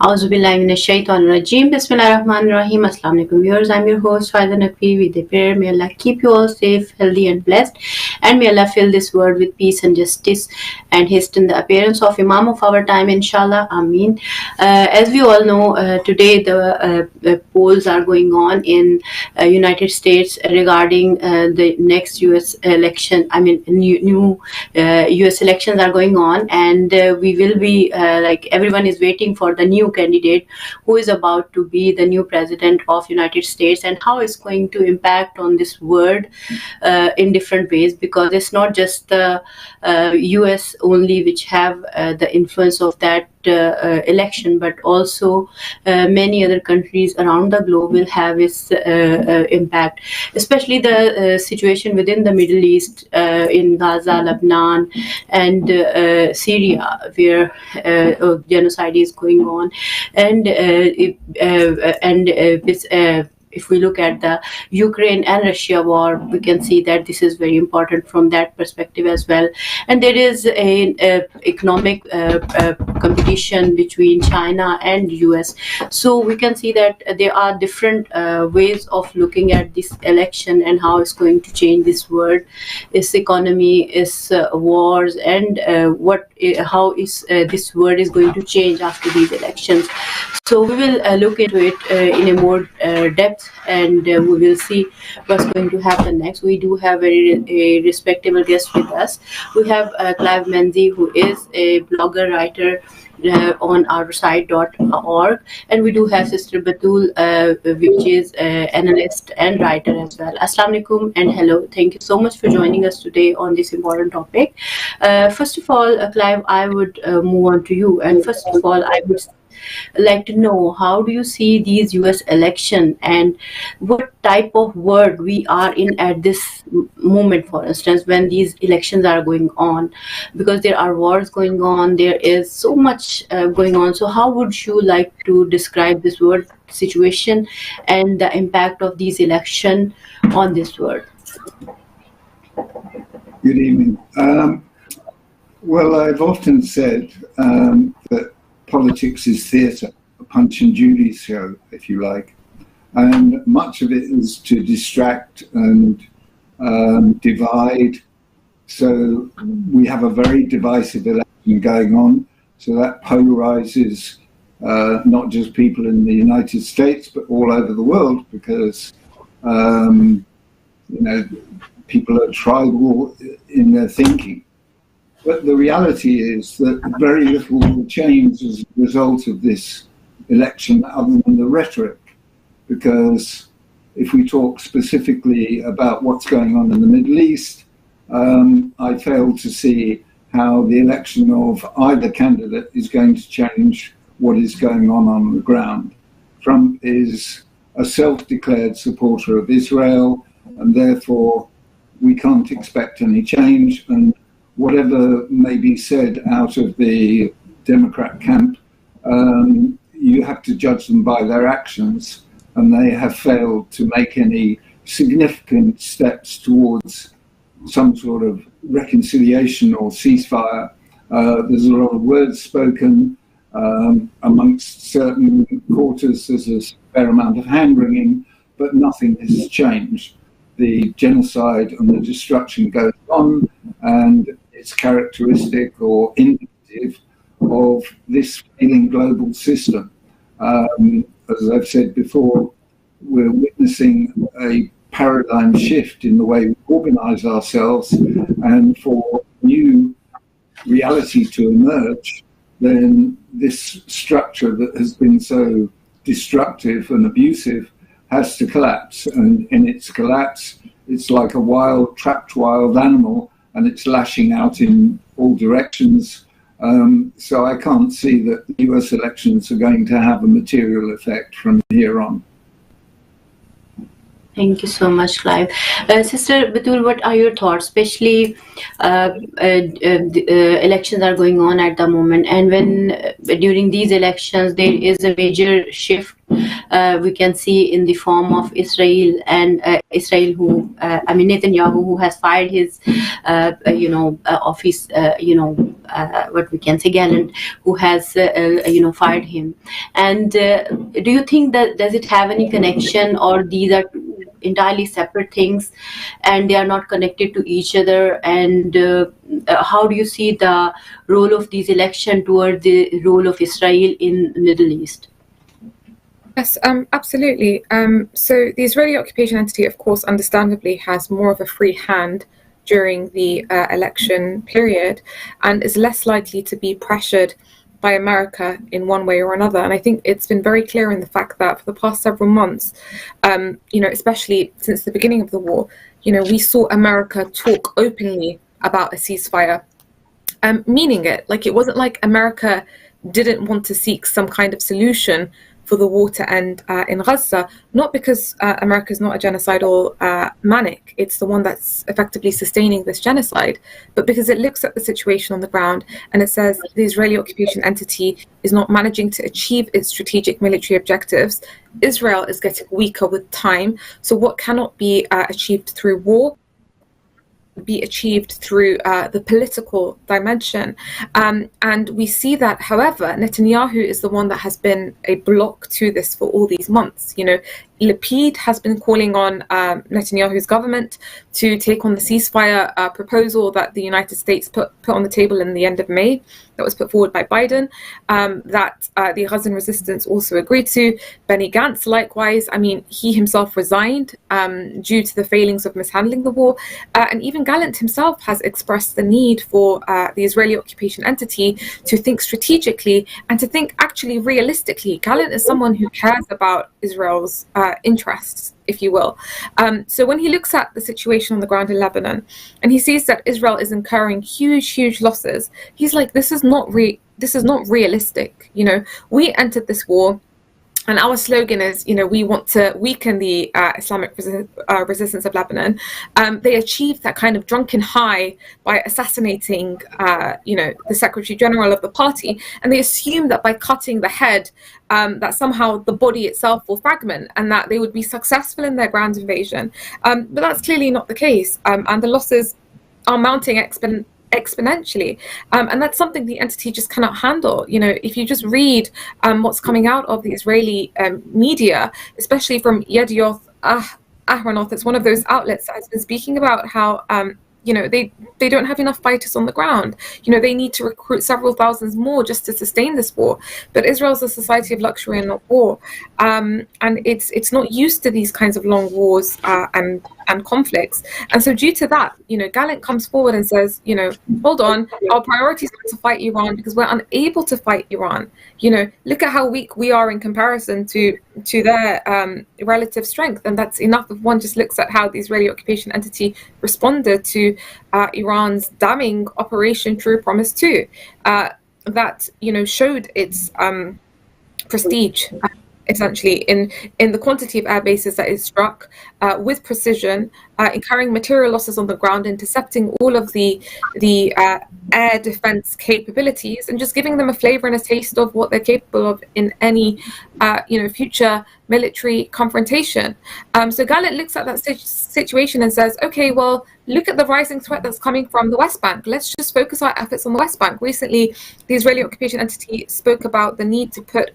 Auzubillahi minash shaitanir rajim. Bismillahirrahmanirrahim. Assalamu alaikum viewers. I'm your host Faiza Naqvi with a prayer. May Allah keep you all safe, healthy and blessed. And may Allah fill this world with peace and justice and hasten the appearance of Imam of our time, inshallah. Ameen. As we all know, today the polls are going on in United States regarding the next US election. I mean, new US elections are going on, and we will be like everyone is waiting for the new candidate who is about to be the new president of United States, and how it's going to impact on this world in different ways, because it's not just the US only which have the influence of that election, but also many other countries around the globe will have its impact, especially the situation within the Middle East, in Gaza, Labnon, and Syria, where genocide is going on, and if we look at the Ukraine and Russia war, we can see that this is very important from that perspective as well. And there is an economic competition between China and US. So we can see that there are different ways of looking at this election and how it's going to change this world, its economy, its wars, and how this world is going to change after these elections. So we will look into it in a more depth, and we will see what's going to happen next. We do have a respectable guest with us. We have Clive Menzies, who is a blogger, writer on ourside.org, and we do have Sister Batool, which is analyst and writer as well. Assalamu alaikum and hello. Thank you so much for joining us today on this important topic. First of all, Clive, I would move on to you, and first of all, I would like to know, how do you see these US election, and what type of world we are in at this moment, for instance, when these elections are going on, because there are wars going on, there is so much going on. So how would you like to describe this world situation and the impact of these elections on this world? Good evening. Well, I've often said that politics is theatre, a Punch and Judy show, if you like. And much of it is to distract and divide. So we have a very divisive election going on. So that polarizes not just people in the United States, but all over the world, because, people are tribal in their thinking. But the reality is that very little will change as a result of this election other than the rhetoric. Because if we talk specifically about what's going on in the Middle East, I fail to see how the election of either candidate is going to change what is going on the ground. Trump is a self-declared supporter of Israel, and therefore we can't expect any change. And whatever may be said out of the Democrat camp, you have to judge them by their actions, and they have failed to make any significant steps towards some sort of reconciliation or ceasefire. There's a lot of words spoken amongst certain quarters. There's a fair amount of hand-wringing, but nothing has changed. The genocide and the destruction goes on, and it's characteristic or indicative of this failing global system. As I've said before, we're witnessing a paradigm shift in the way we organize ourselves, and for new reality to emerge, then this structure that has been so destructive and abusive has to collapse. And in its collapse, it's like a trapped wild animal, and it's lashing out in all directions. So I can't see that the US elections are going to have a material effect from here on. Thank you so much, Clive. Sister Batool, what are your thoughts? Especially elections are going on at the moment, and when during these elections there is a major shift we can see in the form of Israel and Israel, who Netanyahu, who has fired his office, what we can say, Gallant, who has fired him. And do you think that does it have any connection, or these are entirely separate things and they are not connected to each other? And how do you see the role of these elections toward the role of Israel in the Middle East? Yes, absolutely. So the Israeli occupation entity, of course, understandably has more of a free hand during the election period and is less likely to be pressured by America in one way or another. And I think it's been very clear in the fact that for the past several months, especially since the beginning of the war, we saw America talk openly about a ceasefire, meaning it. Like, it wasn't like America didn't want to seek some kind of solution for the war to end in Gaza, not because America is not a genocidal manic, it's the one that's effectively sustaining this genocide, but because it looks at the situation on the ground and it says the Israeli occupation entity is not managing to achieve its strategic military objectives. Israel is getting weaker with time, so what cannot be achieved through war be achieved through the political dimension. And we see that, however, Netanyahu is the one that has been a block to this for all these months. Lapid has been calling on Netanyahu's government to take on the ceasefire proposal that the United States put on the table in the end of May, that was put forward by Biden, that the Gazan resistance also agreed to. Benny Gantz, likewise, he himself resigned due to the failings of mishandling the war. And even Gallant himself has expressed the need for the Israeli occupation entity to think strategically and to think actually realistically. Gallant is someone who cares about Israel's interests, if you will. So when he looks at the situation on the ground in Lebanon and he sees that Israel is incurring huge losses, he's like, this is not realistic. We entered this war and our slogan is, we want to weaken the Islamic resistance of Lebanon. They achieved that kind of drunken high by assassinating, the Secretary General of the party. And they assumed that by cutting the head, that somehow the body itself will fragment and that they would be successful in their grand invasion. But that's clearly not the case. And the losses are mounting exponentially, and that's something the entity just cannot handle. If you just read what's coming out of the Israeli media, especially from Yedioth Ahronoth, it's one of those outlets that has been speaking about how they don't have enough fighters on the ground. They need to recruit several thousands more just to sustain this war. But Israel's a society of luxury and not war, and it's not used to these kinds of long wars and conflicts. And so due to that, Gallant comes forward and says, hold on, our priority is not to fight Iran because we're unable to fight Iran. Look at how weak we are in comparison to their relative strength. And that's enough if one just looks at how the Israeli occupation entity responded to Iran's damning Operation True Promise 2, that showed its prestige, essentially in the quantity of air bases that it struck with precision, incurring material losses on the ground, intercepting all of the air defense capabilities, and just giving them a flavor and a taste of what they're capable of in any future military confrontation. So Gallant looks at that situation and says, okay, well, look at the rising threat that's coming from the West Bank. Let's just focus our efforts on the West Bank. Recently, the Israeli occupation entity spoke about the need to put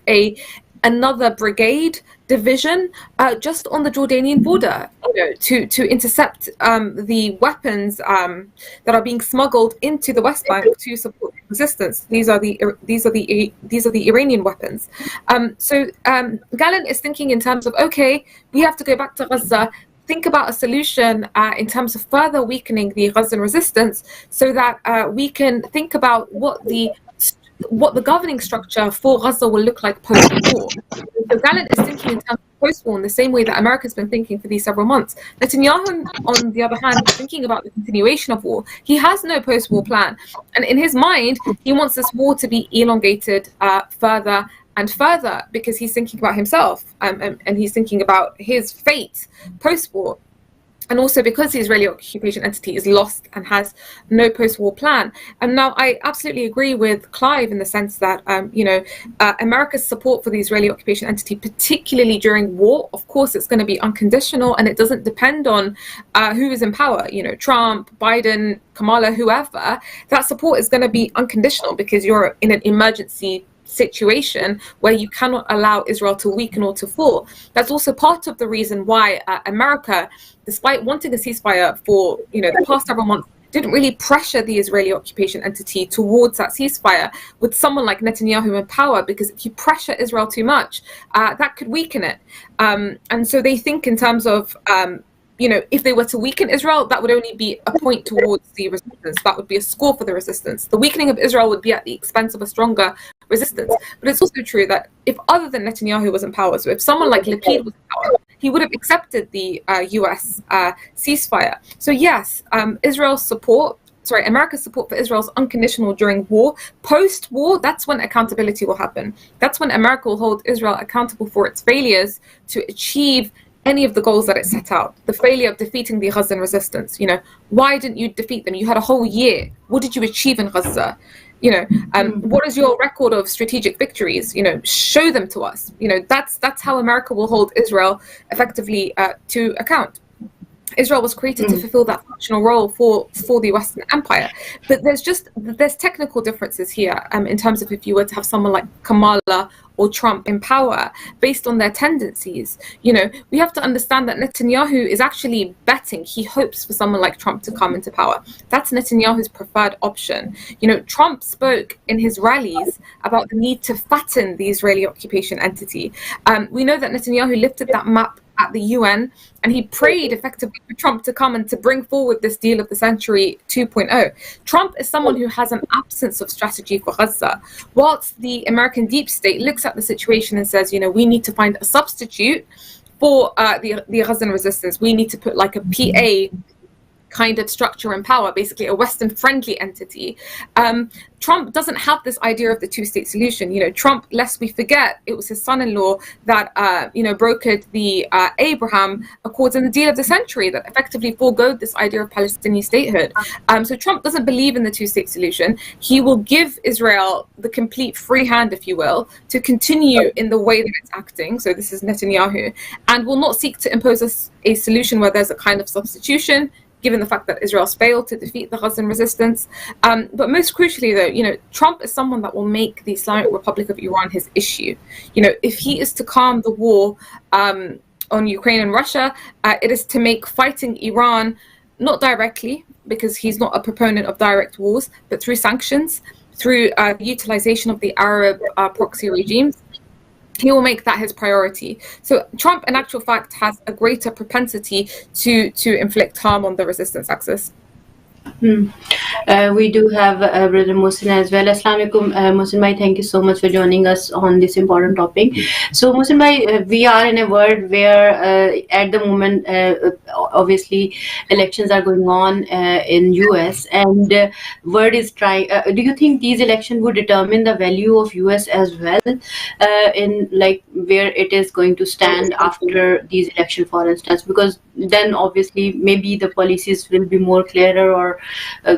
another brigade division just on the Jordanian border, to intercept the weapons that are being smuggled into the West Bank to support resistance. These are the Iranian weapons. So Gallant is thinking in terms of, okay, we have to go back to Gaza, think about a solution in terms of further weakening the Gazan resistance, so that we can think about what the governing structure for Gaza will look like post-war. So Gallant is thinking in terms of post-war in the same way that America's been thinking for these several months. Netanyahu, on the other hand, is thinking about the continuation of war. He has no post-war plan. And in his mind, he wants this war to be elongated further and further, because he's thinking about himself and he's thinking about his fate post-war. And also because the Israeli occupation entity is lost and has no post-war plan. And now I absolutely agree with Clive in the sense that, America's support for the Israeli occupation entity, particularly during war, of course, it's going to be unconditional, and it doesn't depend on who is in power, Trump, Biden, Kamala, whoever. That support is going to be unconditional because you're in an emergency situation where you cannot allow Israel to weaken or to fall. That's also part of the reason why America, despite wanting a ceasefire for the past several months, didn't really pressure the Israeli occupation entity towards that ceasefire with someone like Netanyahu in power, because if you pressure Israel too much, that could weaken it. And so they think in terms of if they were to weaken Israel, that would only be a point towards the resistance. That would be a score for the resistance. The weakening of Israel would be at the expense of a stronger resistance. But it's also true that if other than Netanyahu was in power, so if someone like Lapid was in power, he would have accepted the US ceasefire. So yes, America's support for Israel is unconditional during war. Post-war, that's when accountability will happen. That's when America will hold Israel accountable for its failures to achieve any of the goals that it set out. The failure of defeating the Gazan resistance. Why didn't you defeat them? You had a whole year. What did you achieve in Gaza? What is your record of strategic victories? Show them to us. That's how America will hold Israel effectively to account. Israel was created to fulfill that functional role for the Western Empire. But there's technical differences here in terms of if you were to have someone like Kamala or Trump in power based on their tendencies. We have to understand that Netanyahu is actually betting. He hopes for someone like Trump to come into power. That's Netanyahu's preferred option. Trump spoke in his rallies about the need to fatten the Israeli occupation entity. We know that Netanyahu lifted that map at the UN, and he prayed effectively for Trump to come and to bring forward this deal of the century 2.0. Trump is someone who has an absence of strategy for Gaza. Whilst the American deep state looks at the situation and says, we need to find a substitute for the Gazan resistance. We need to put like a PA kind of structure and power, basically a Western-friendly entity. Trump doesn't have this idea of the two-state solution. Trump, lest we forget, it was his son-in-law that, brokered the Abraham Accords and the deal of the century that effectively foregoed this idea of Palestinian statehood. So Trump doesn't believe in the two-state solution. He will give Israel the complete free hand, if you will, to continue in the way that it's acting. So this is Netanyahu, and will not seek to impose a solution where there's a kind of substitution, given the fact that Israel's failed to defeat the Gazan resistance. But most crucially, though, Trump is someone that will make the Islamic Republic of Iran his issue. If he is to calm the war on Ukraine and Russia, it is to make fighting Iran, not directly, because he's not a proponent of direct wars, but through sanctions, through the utilization of the Arab proxy regimes. He will make that his priority. So Trump, in actual fact, has a greater propensity to inflict harm on the resistance axis. We do have Brother Mohsin as well. Assalamu alaikum, Mohsin bhai, thank you so much for joining us on this important topic. So Mohsin bhai, we are in a world where at the moment obviously elections are going on in US, and world is trying, do you think these elections would determine the value of US as well, in like where it is going to stand after these elections, for instance? Because then obviously maybe the policies will be more clearer, or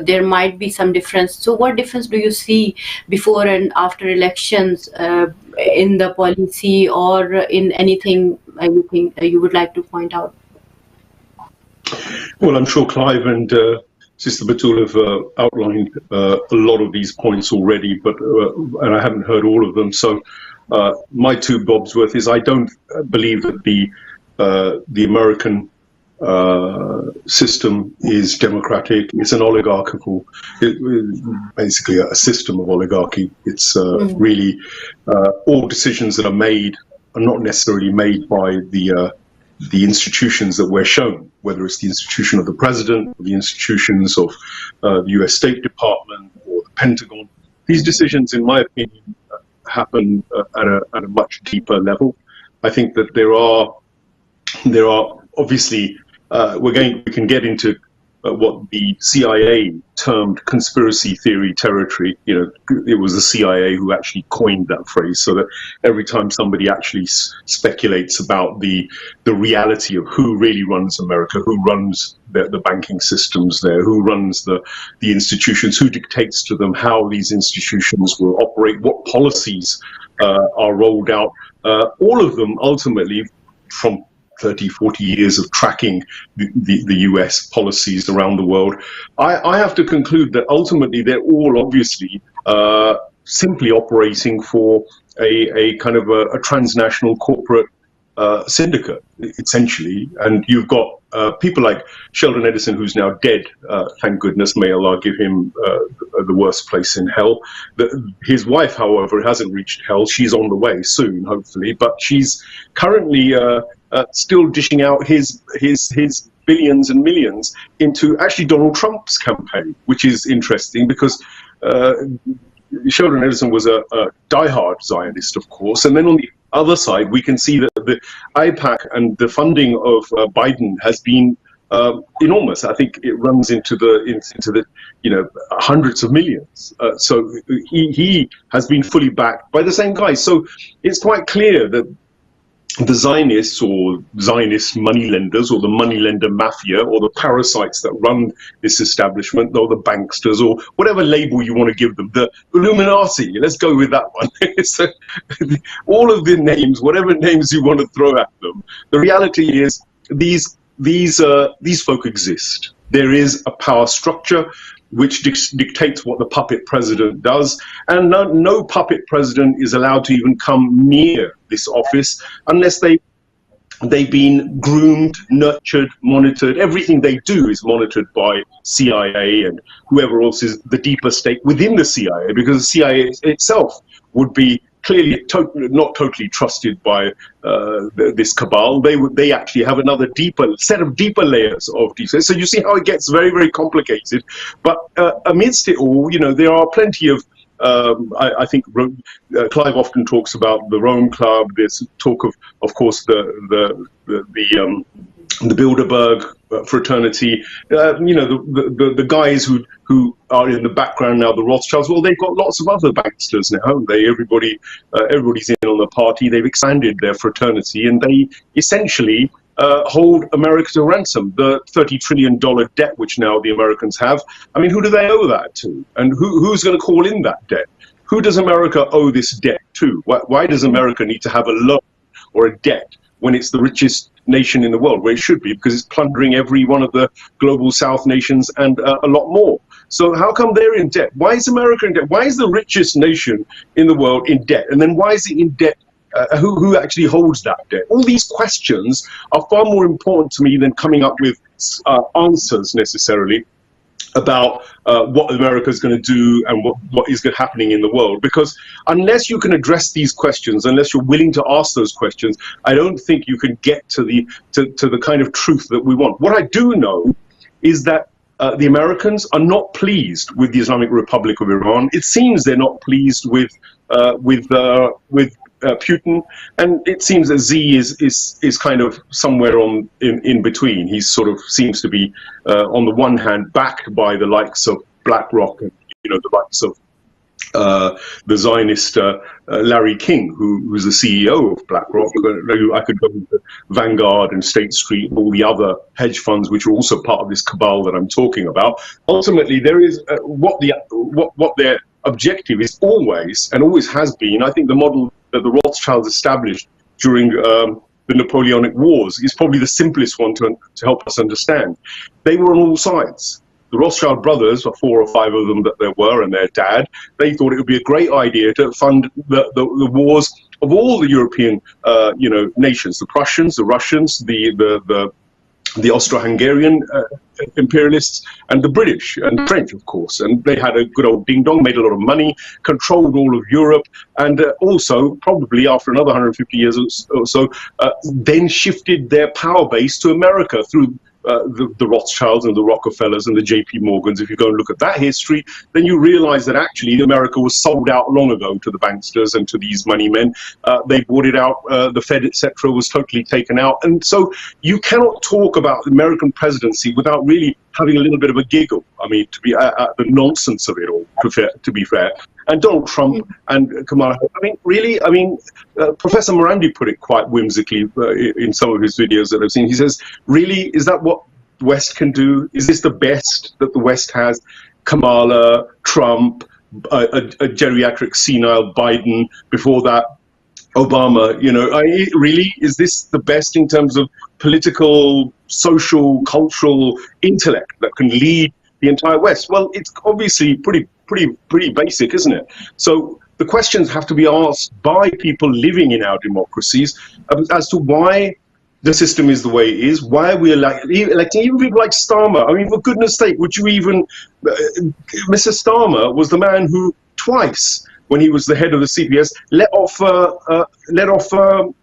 there might be some difference. So what difference do you see before and after elections in the policy or in anything you think you would like to point out? Well, I'm sure Clive and Sister Batool have outlined a lot of these points already, but and I haven't heard all of them. So my two bobs worth is I don't believe that the American system is democratic. It's an oligarchical, basically a system of oligarchy. It's really all decisions that are made are not necessarily made by the institutions that we're shown, whether it's the institution of the president, or the institutions of the US State Department or the Pentagon. These decisions, in my opinion, happen at a much deeper level. I think that there are obviously we can get into what the CIA termed conspiracy theory territory. You know, it was the CIA who actually coined that phrase, so that every time somebody actually speculates about the reality of who really runs America, who runs the banking systems there, who runs the institutions, who dictates to them how these institutions will operate, what policies are rolled out, all of them ultimately from 30, 40 years of tracking the US policies around the world, I have to conclude that ultimately they're all obviously simply operating for a kind of a transnational corporate syndicate, essentially. And you've got people like Sheldon Edison, who's now dead, thank goodness, may Allah give him the worst place in hell. His wife, however, hasn't reached hell. She's on the way soon, hopefully, but she's currently still dishing out his billions and millions into actually Donald Trump's campaign, which is interesting because Sheldon Edison was a diehard Zionist, of course, and then on the other side, we can see that the IPAC and the funding of Biden has been enormous. I think it runs into the hundreds of millions. So he has been fully backed by the same guys. So it's quite clear that the Zionists or Zionist moneylenders or the moneylender mafia or the parasites that run this establishment or the banksters or whatever label you want to give them, the Illuminati, let's go with that one. So, all of the names, whatever names you want to throw at them, the reality is these folk exist. There is a power structure which dictates what the puppet president does, and no puppet president is allowed to even come near this office unless they've been groomed, nurtured, monitored. Everything they do is monitored by CIA and whoever else is the deeper state within the CIA, because the CIA itself would be clearly not totally trusted by this cabal. They actually have another deeper layers of defense. So you see how it gets very, very complicated. But amidst it all, there are plenty of I think Clive often talks about the Rome Club. There's talk of course, the Bilderberg fraternity. The guys who are in the background now, the Rothschilds. Well, they've got lots of other banksters now, haven't they? Everybody's in on the party. They've expanded their fraternity, and they essentially hold America to ransom. The $30 trillion debt which now the Americans have. I mean, who do they owe that to? And who's going to call in that debt? Who does America owe this debt to? Why does America need to have a loan or a debt when it's the richest nation in the world, where it should be, because it's plundering every one of the global South nations and a lot more? So how come they're in debt? Why is America in debt? Why is the richest nation in the world in debt? And then why is it in debt? Who actually holds that debt? All these questions are far more important to me than coming up with answers necessarily about what America is going to do and what is happening in the world. Because unless you can address these questions, unless you're willing to ask those questions, I don't think you can get to the kind of truth that we want. What I do know is that the Americans are not pleased with the Islamic Republic of Iran. It seems they're not pleased with Putin, and it seems that Z is kind of somewhere in between. He sort of seems to be on the one hand backed by the likes of BlackRock and the likes of the Zionist Larry King, who's the CEO of BlackRock. I could go into Vanguard and State Street and all the other hedge funds which are also part of this cabal that I'm talking about. Ultimately, there is what their objective is always and always has been. I think the model that the Rothschilds established during the Napoleonic Wars is probably the simplest one to help us understand. They were on all sides. The Rothschild brothers, 4 or 5 of them that there were, and their dad, they thought it would be a great idea to fund the wars of all the European nations, the Prussians, the Russians, the Austro-Hungarian imperialists, and the British and the French, of course. And they had a good old ding-dong, made a lot of money, controlled all of Europe, and also, probably after another 150 years or so, then shifted their power base to America through the Rothschilds and the Rockefellers and the JP Morgans. If you go and look at that history, then you realize that actually America was sold out long ago to the banksters and to these money men. They bought it out, the Fed, etc., was totally taken out. And so you cannot talk about the American presidency without really having a little bit of a giggle. I mean, to be at the nonsense of it all, to be fair. And Donald Trump and Kamala Harris. I mean, really, I mean, Professor Morandi put it quite whimsically in some of his videos that I've seen. He says, really, is that what the West can do? Is this the best that the West has? Kamala, Trump, a geriatric senile Biden, before that, Obama, you know, really, is this the best in terms of political, social, cultural intellect that can lead the entire West? Well, it's obviously pretty basic, isn't it? So the questions have to be asked by people living in our democracies as to why the system is the way it is, why we electing even people like Starmer. I mean, for goodness sake, would you even... Mr. Starmer was the man who twice, when he was the head of the CPS, let off the paedophile.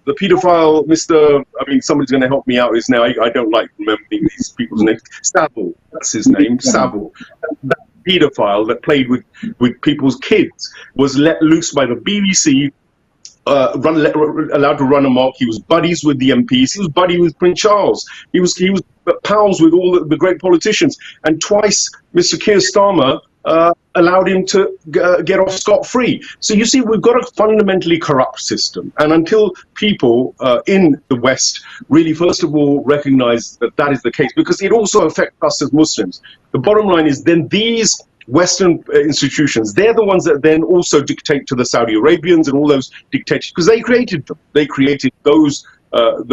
The paedophile, Mr. I mean, somebody's going to help me out. Is now I don't like remembering these people's names. Savile, that's his name. Savile. That paedophile that played with people's kids was let loose by the BBC. Allowed to run amok. He was buddies with the MPs. He was buddy with Prince Charles. He was pals with all the great politicians. And twice, Mr. Keir Starmer allowed him to get off scot-free. So you see, we've got a fundamentally corrupt system. And until people in the West really, first of all, recognize that that is the case, because it also affects us as Muslims. The bottom line is then these Western institutions, they're the ones that then also dictate to the Saudi Arabians and all those dictators, because they created them. They created those kind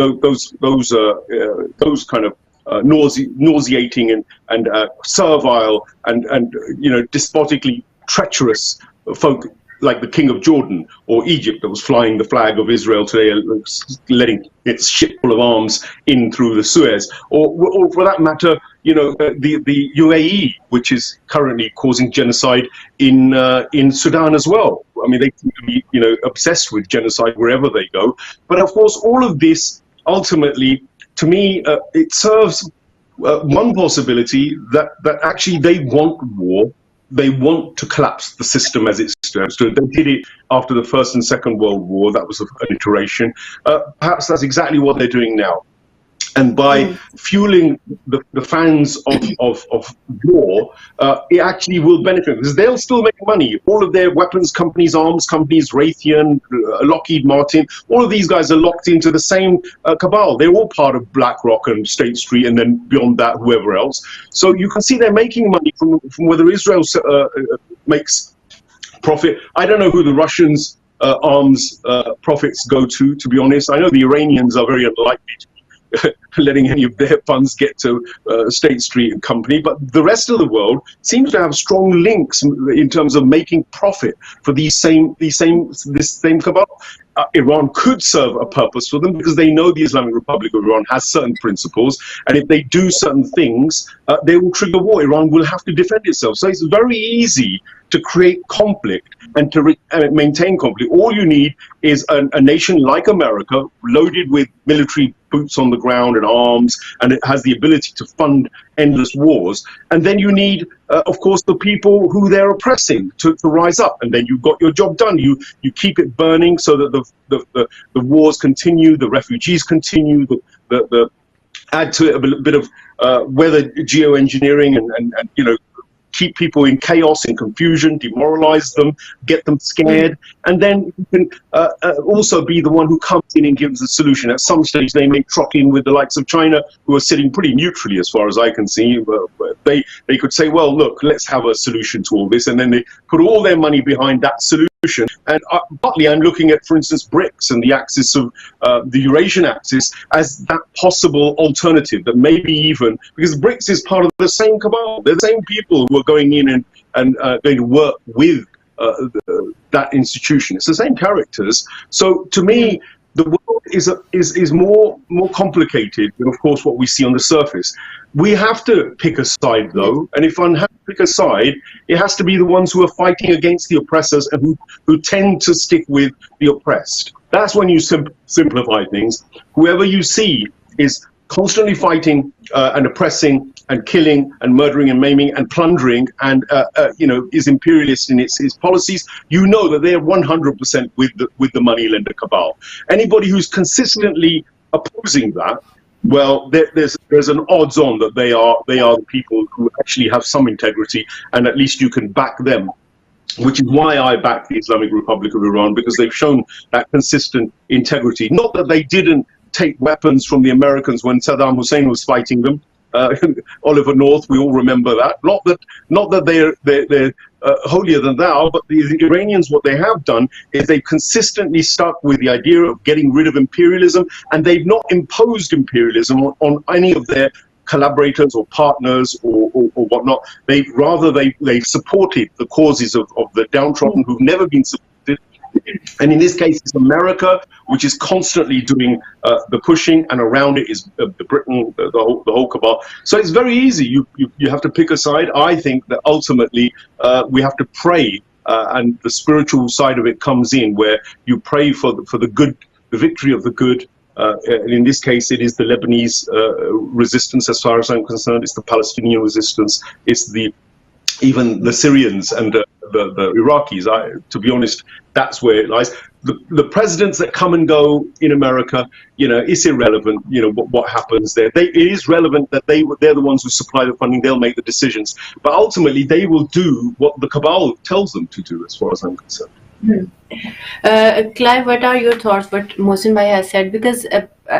of nauseating and servile and you know, despotically treacherous folk like the King of Jordan or Egypt that was flying the flag of Israel today, letting its ship full of arms in through the Suez, or for that matter, you know, the UAE, which is currently causing genocide in Sudan as well. I mean, they seem to be, you know, obsessed with genocide wherever they go. But of course, all of this ultimately, to me, it serves one possibility that actually they want war. They want to collapse the system as it stood. They did it after the First and Second World War. That was an iteration. Perhaps that's exactly what they're doing now. And by fueling the fans of war, it actually will benefit, because they'll still make money. All of their weapons companies, arms companies, Raytheon, Lockheed Martin, all of these guys are locked into the same cabal. They're all part of BlackRock and State Street, and then beyond that, whoever else. So you can see they're making money from whether Israel makes profit. I don't know who the Russians' arms profits go to be honest. I know the Iranians are very unlikely to letting any of their funds get to State Street and company, but the rest of the world seems to have strong links in terms of making profit for this same cabal. Iran could serve a purpose for them, because they know the Islamic Republic of Iran has certain principles, and if they do certain things, they will trigger war. Iran will have to defend itself. So it's very easy to create conflict and to maintain conflict. All you need is a nation like America, loaded with military boots on the ground and arms, and it has the ability to fund endless wars. And then you need, of course, the people who they're oppressing to rise up, and then you've got your job done. You keep it burning so that the wars continue, the refugees continue, add to it a bit of weather geoengineering and you know, keep people in chaos, in confusion, demoralize them, get them scared, and then you can also be the one who comes in and gives the solution. At some stage, they may truck in with the likes of China, who are sitting pretty neutrally, as far as I can see. They could say, well, look, let's have a solution to all this, and then they put all their money behind that solution. And partly I'm looking at, for instance, BRICS and the axis of the Eurasian axis as that possible alternative, that maybe even, because BRICS is part of the same cabal. They're the same people who are going in and going to work with that institution. It's the same characters. So to me, the world is more complicated than, of course, what we see on the surface. We have to pick a side, though, and if one has to pick a side, it has to be the ones who are fighting against the oppressors and who tend to stick with the oppressed. That's when you simplify things. Whoever you see is constantly fighting and oppressing and killing and murdering and maiming and plundering and you know, is imperialist in its policies, you know that they're 100% with the moneylender cabal. Anybody who's consistently opposing that Well, there's an odds on that they are the people who actually have some integrity, and at least you can back them. Which is why I back the Islamic Republic of Iran, because they've shown that consistent integrity. Not that they didn't take weapons from the Americans when Saddam Hussein was fighting them. Oliver North, we all remember that. Not that they're holier than thou, but the Iranians, what they have done is they've consistently stuck with the idea of getting rid of imperialism, and they've not imposed imperialism on any of their collaborators or partners or whatnot. They've supported the causes of the downtrodden who've never been supported. And in this case, it's America, which is constantly doing the pushing, and around it is Britain, the whole cabal. So it's very easy. You have to pick a side. I think that ultimately we have to pray, and the spiritual side of it comes in, where you pray for the good, the victory of the good. And in this case, it is the Lebanese resistance, as far as I'm concerned. It's the Palestinian resistance. It's even the Syrians and the Iraqis. To be honest, that's where it lies. The presidents that come and go in America, it's irrelevant. What happens there. It is relevant that they're the ones who supply the funding. They'll make the decisions, but ultimately they will do what the cabal tells them to do, as far as I'm concerned. Clive, what are your thoughts what Mohsin Bhai has said? Because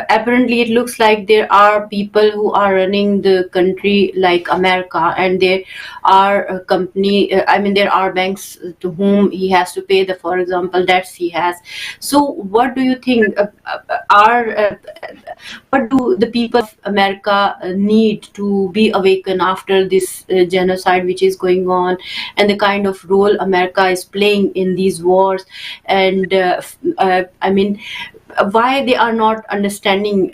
apparently it looks like there are people who are running the country like America, and there are there are banks to whom he has to pay for example, debts he has. So what do you think what do the people of America need to be awakened after this genocide which is going on, and the kind of role America is playing in these wars, and why they are not understanding?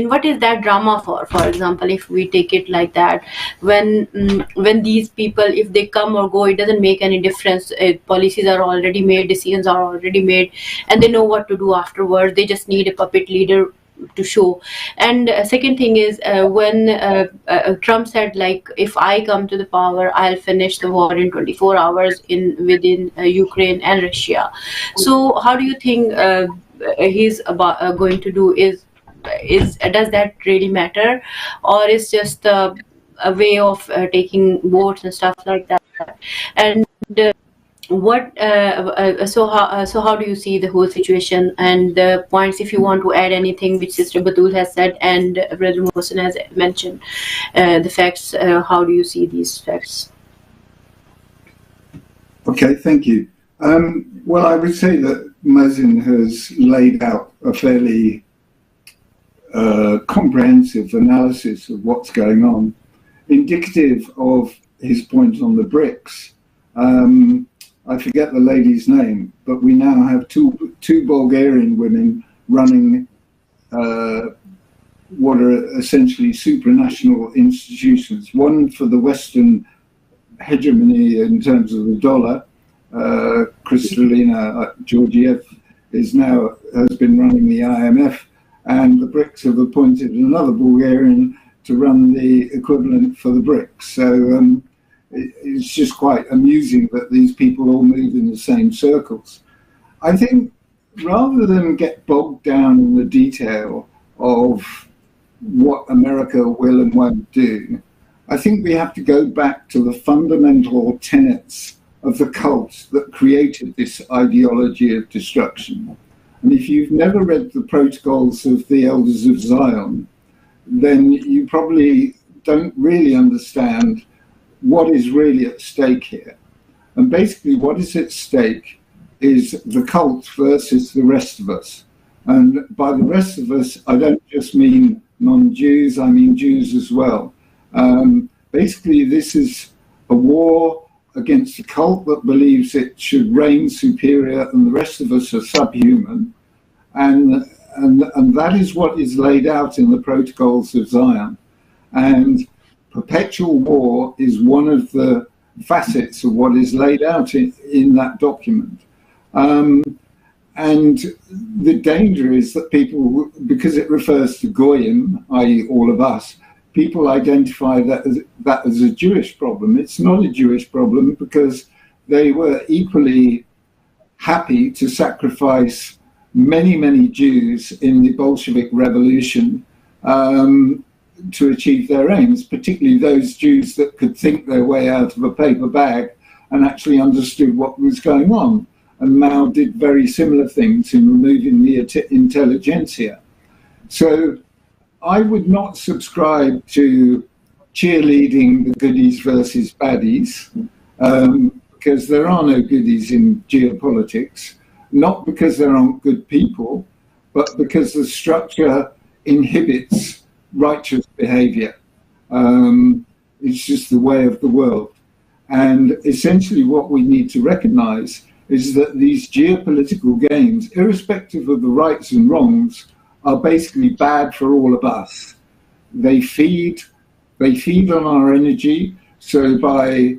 What is that drama for example, if we take it like that, when these people, if they come or go, it doesn't make any difference. Policies are already made, decisions are already made, and they know what to do afterwards. They just need a puppet leader to show. And second thing is, when Trump said, like, if I come to the power, I'll finish the war in 24 hours within Ukraine and Russia. So how do you think he's going to do? Does that really matter, or is just a way of taking votes and stuff like that? And so how do you see the whole situation and the points? If you want to add anything which Sister Batool has said and Brother Mohsin has mentioned, the facts, how do you see these facts? Okay, thank you. Well, I would say that Mohsin has laid out a fairly comprehensive analysis of what's going on, indicative of his point on the BRICS. I forget the lady's name, but we now have two Bulgarian women running what are essentially supranational institutions. One for the Western hegemony in terms of the dollar. Kristalina Georgiev has been running the IMF, and the BRICS have appointed another Bulgarian to run the equivalent for the BRICS. So it's just quite amusing that these people all move in the same circles. I think rather than get bogged down in the detail of what America will and won't do, I think we have to go back to the fundamental tenets of the cult that created this ideology of destruction. And if you've never read the Protocols of the Elders of Zion, then you probably don't really understand what is really at stake here. And basically what is at stake is the cult versus the rest of us. And by the rest of us, I don't just mean non-Jews, I mean Jews as well. Basically, this is a war against a cult that believes it should reign superior and the rest of us are subhuman. And that is what is laid out in the Protocols of Zion. And perpetual war is one of the facets of what is laid out in that document. And the danger is that people, because it refers to Goyim, i.e. all of us, people identify that as a Jewish problem. It's not a Jewish problem because they were equally happy to sacrifice many, many Jews in the Bolshevik Revolution to achieve their aims, particularly those Jews that could think their way out of a paper bag and actually understood what was going on. And Mao did very similar things in removing the intelligentsia. So I would not subscribe to cheerleading the goodies versus baddies, because there are no goodies in geopolitics, not because there aren't good people, but because the structure inhibits righteous behavior. It's just the way of the world. And essentially what we need to recognize is that these geopolitical games, irrespective of the rights and wrongs, are basically bad for all of us. They feed on our energy. So by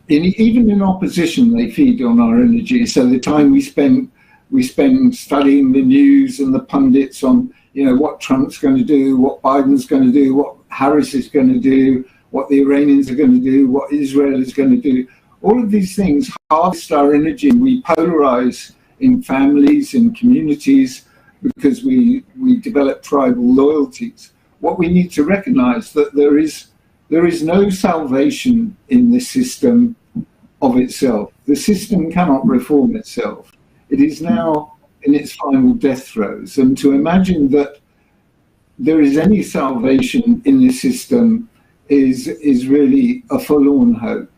even in opposition, they feed on our energy. So the time we spend studying the news and the pundits on, what Trump's going to do, what Biden's going to do, what Harris is going to do, what the Iranians are going to do, what Israel is going to do. All of these things harvest our energy. We polarize in families, in communities, because we develop tribal loyalties. What we need to recognize that there is no salvation in this system of itself. The system cannot reform itself. It is now in its final death throes. And to imagine that there is any salvation in this system is really a forlorn hope.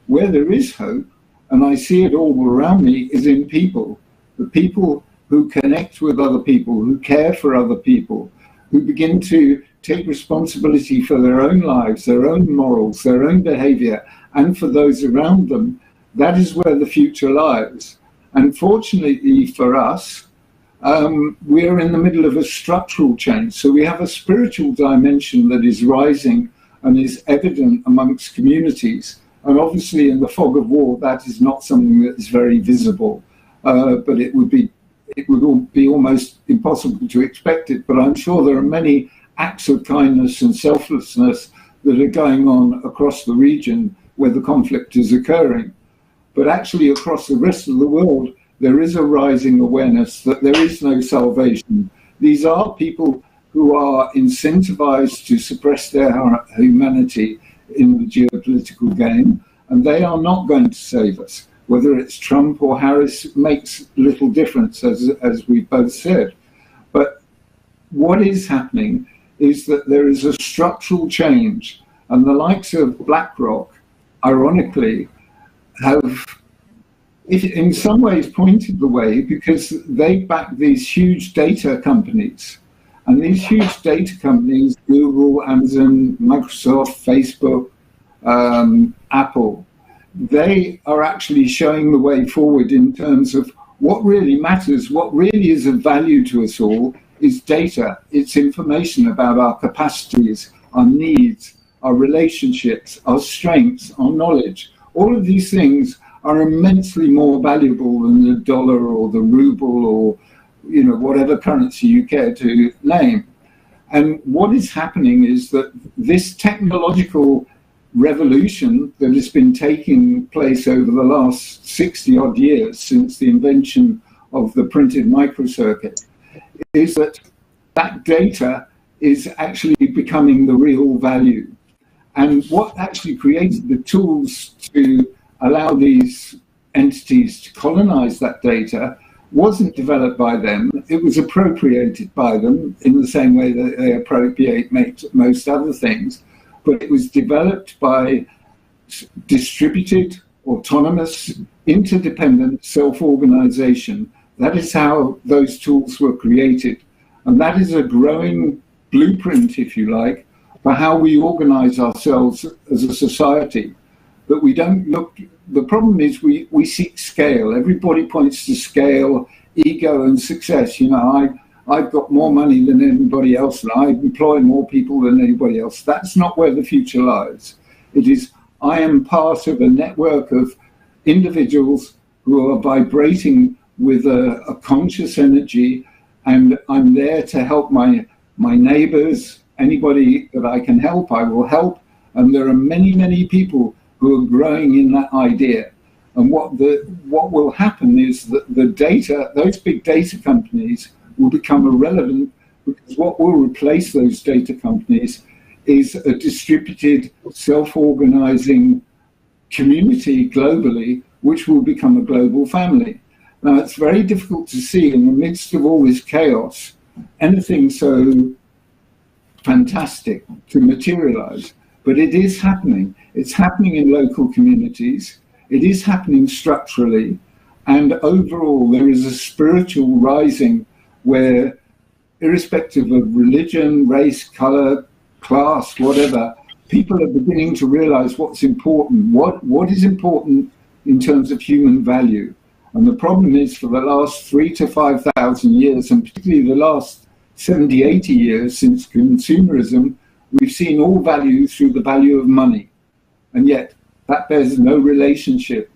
Where there is hope, and I see it all around me, is in people. The people who connect with other people, who care for other people, who begin to take responsibility for their own lives, their own morals, their own behavior, and for those around them. That is where the future lies. Unfortunately for us, we are in the middle of a structural change. So we have a spiritual dimension that is rising and is evident amongst communities. And obviously in the fog of war, that is not something that is very visible, but it would be almost impossible to expect it. But I'm sure there are many acts of kindness and selflessness that are going on across the region where the conflict is occurring. But actually across the rest of the world, there is a rising awareness that there is no salvation. These are people who are incentivized to suppress their humanity in the geopolitical game, and they are not going to save us. Whether it's Trump or Harris makes little difference, as we both said. But what is happening is that there is a structural change, and the likes of BlackRock, ironically, have in some ways pointed the way, because they back these huge data companies. And these huge data companies, Google, Amazon, Microsoft, Facebook, Apple, they are actually showing the way forward in terms of what really matters, what really is of value to us all is data. It's information about our capacities, our needs, our relationships, our strengths, our knowledge. All of these things are immensely more valuable than the dollar or the ruble or whatever currency you care to name. And what is happening is that this technological revolution that has been taking place over the last 60 odd years since the invention of the printed microcircuit is that data is actually becoming the real value. And what actually created the tools to allow these entities to colonize that data wasn't developed by them. It was appropriated by them in the same way that they appropriate most other things. But it was developed by distributed, autonomous, interdependent self-organization. That is how those tools were created. And that is a growing blueprint, if you like, for how we organize ourselves as a society. But we don't look, the problem is we seek scale. Everybody points to scale, ego and success. I've got more money than anybody else, and I employ more people than anybody else. That's not where the future lies. It is, I am part of a network of individuals who are vibrating with a conscious energy, and I'm there to help my neighbors. Anybody that I can help, I will help. And there are many, many people who are growing in that idea. And what will happen is that the data, those big data companies will become irrelevant because what will replace those data companies is a distributed, self-organizing community globally, which will become a global family. Now, it's very difficult to see in the midst of all this chaos anything so fantastic to materialize, but it is happening. It's happening in local communities. It is happening structurally. And overall, there is a spiritual rising where, irrespective of religion, race, color, class, whatever, people are beginning to realize what's important, what is important in terms of human value. And the problem is, for the last 3,000 to 5,000 years, and particularly the last 70, 80 years since consumerism, we've seen all value through the value of money. And yet that bears no relationship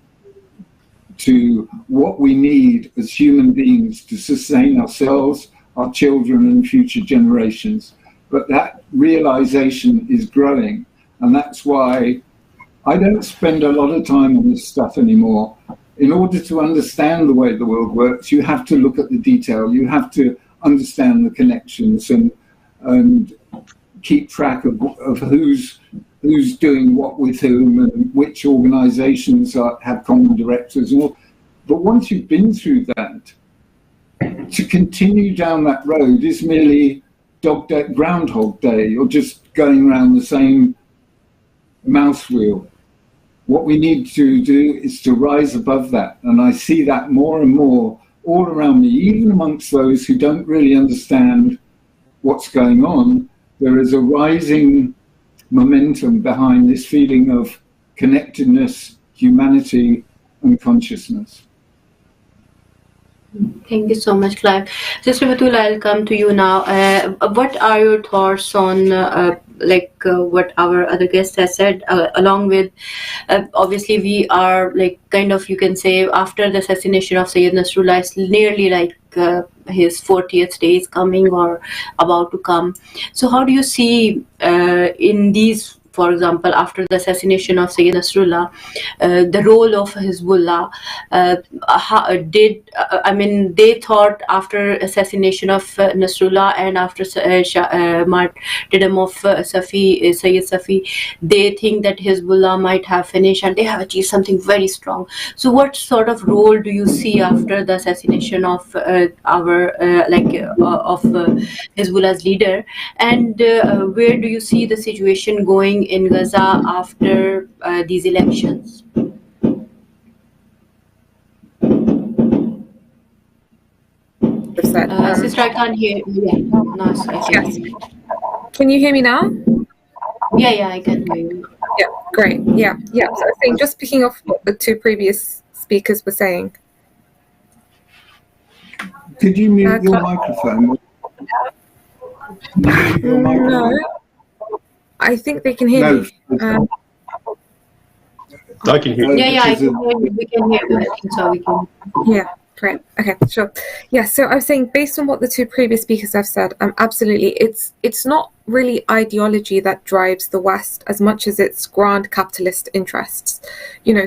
to what we need as human beings to sustain ourselves, our children and future generations. But that realization is growing. And that's why I don't spend a lot of time on this stuff anymore. In order to understand the way the world works, you have to look at the detail. You have to understand the connections and keep track of who's doing what with whom and which organizations have common directors. But once you've been through that, to continue down that road is merely Groundhog Day. You're just going around the same mouse wheel. What we need to do is to rise above that. And I see that more and more all around me, even amongst those who don't really understand what's going on. There is a rising momentum behind this feeling of connectedness, humanity, and consciousness. Thank you so much, Clive. Sister Batool, I'll come to you now. What are your thoughts on what our other guest has said, along with, obviously we are you can say after the assassination of Syed Nasrullah, it's nearly his 40th day is coming or about to come. So how do you see in these, for example, after the assassination of Syed Nasrullah, the role of Hezbollah? They thought after assassination of Nasrullah and after martyrdom of Syed Safi, they think that Hezbollah might have finished and they have achieved something very strong. So what sort of role do you see after the assassination of Hezbollah's leader, and where do you see the situation going in Gaza after these elections? Sister, I can't hear you. Yeah. No, yes. Can you hear me now? Yeah, I can hear you. Yeah, great. Yeah. So I was saying, just picking off what the two previous speakers were saying. Could you mute your microphone? No. I think they can hear me. I can hear you. Yeah, I can hear you. We can hear you. I think so. We can. Yeah, great. Okay, sure. Yeah, so I was saying, based on what the two previous speakers have said, absolutely, it's not really ideology that drives the West as much as its grand capitalist interests.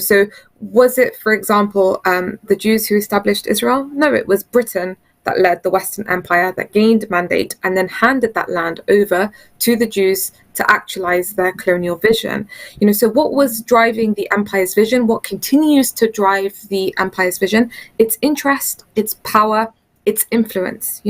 So was it, for example, the Jews who established Israel? No, it was Britain that led the Western Empire, that gained mandate and then handed that land over to the Jews to actualize their colonial vision. So what was driving the empire's vision? What continues to drive the empire's vision? Its interest, its power, its influence.